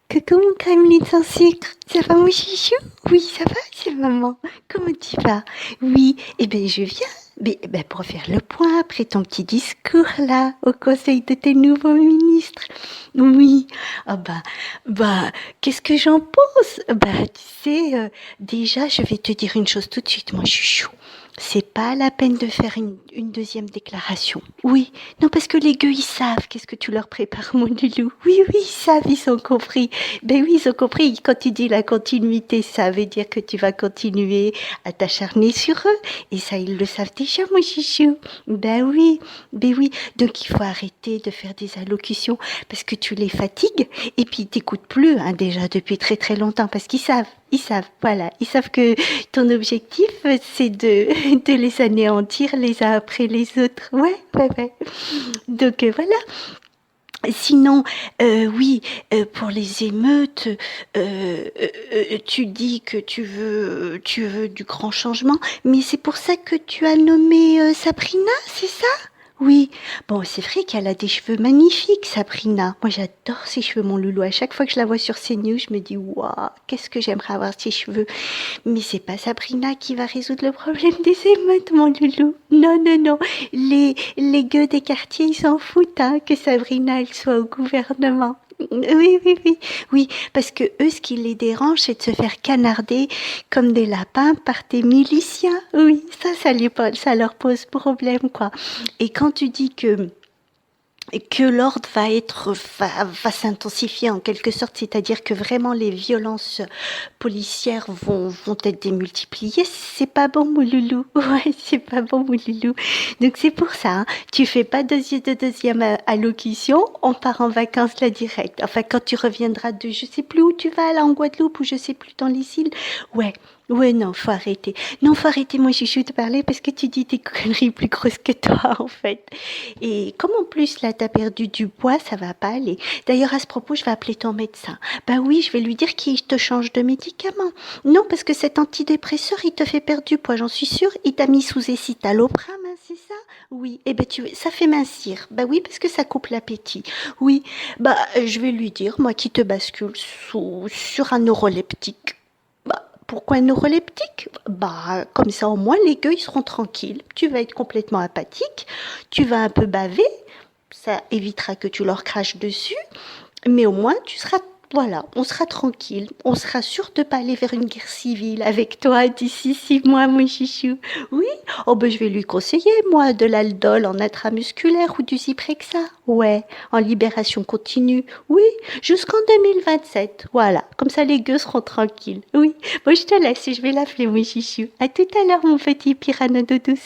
Coucou mon crème sans sucre, ça va mon chouchou? Oui, ça va, c'est maman. Comment tu vas? Oui, eh bien je viens pour faire le point après ton petit discours là au conseil de tes nouveaux ministres. Oui, ah qu'est-ce que j'en pense? Tu sais, déjà je vais te dire une chose tout de suite, mon chouchou. C'est pas la peine de faire une deuxième déclaration. Oui, non, parce que les gueux, ils savent qu'est-ce que tu leur prépares, mon loulou. Oui, oui, ils savent, ils ont compris. Ben oui, ils ont compris. Quand tu dis la continuité, ça veut dire que tu vas continuer à t'acharner sur eux. Et ça, ils le savent déjà, mon chouchou. Ben oui. Donc, il faut arrêter de faire des allocutions parce que tu les fatigues. Et puis, ils t'écoutent plus, hein, déjà depuis très très longtemps parce qu'ils savent. Voilà, ils savent que ton objectif, c'est de les anéantir les uns après les autres. Ouais. Donc voilà. Sinon, oui, pour les émeutes, tu dis que tu veux du grand changement, mais c'est pour ça que tu as nommé Sabrina, c'est ça? Oui. Bon, c'est vrai qu'elle a des cheveux magnifiques, Sabrina. Moi, j'adore ses cheveux, mon loulou. À chaque fois que je la vois sur CNews, je me dis, waouh, qu'est-ce que j'aimerais avoir ses cheveux. Mais c'est pas Sabrina qui va résoudre le problème des émeutes, mon loulou. Non. Les gueux des quartiers, ils s'en foutent, hein, que Sabrina, elle soit au gouvernement. Oui, parce que eux, ce qui les dérange, c'est de se faire canarder comme des lapins par des miliciens. Oui, ça leur pose problème, quoi. Et quand tu dis que l'ordre va s'intensifier en quelque sorte, c'est-à-dire que vraiment les violences policières vont être démultipliées, c'est pas bon, mon loulou. Ouais, c'est pas bon, mon loulou. Donc c'est pour ça, hein. Tu fais pas de deuxième allocution, on part en vacances là direct. Enfin, quand tu reviendras de je sais plus où tu vas, là en Guadeloupe ou je sais plus dans les îles. Ouais. Ouais, non, faut arrêter. Non, faut arrêter, moi, chouchou, de parler parce que tu dis des conneries plus grosses que toi, en fait. Et comme en plus, là, t'as perdu du poids, ça va pas aller. D'ailleurs, à ce propos, je vais appeler ton médecin. Ben oui, je vais lui dire qu'il te change de médicament. Non, parce que cet antidépresseur, il te fait perdre du poids, j'en suis sûre. Il t'a mis sous escitalopram, hein, c'est ça? Oui. Eh ben, ça fait mincir. Ben oui, parce que ça coupe l'appétit. Oui. Je vais lui dire, moi, qui te bascule sur un neuroleptique. Pourquoi un neuroleptique? Comme ça, au moins, les gueux, ils seront tranquilles. Tu vas être complètement apathique. Tu vas un peu baver. Ça évitera que tu leur craches dessus. Mais au moins, voilà, on sera tranquille. On sera sûr de pas aller vers une guerre civile avec toi d'ici 6 mois, mon chouchou. Oui? Oh, je vais lui conseiller, moi, de l'aldol en intramusculaire ou du Zyprexa. Ouais, en libération continue. Oui, jusqu'en 2027. Voilà, comme ça les gueux seront tranquilles. Oui, bon, je te laisse, je vais l'appeler, mon chouchou. À tout à l'heure, mon petit piranha d'eau douce.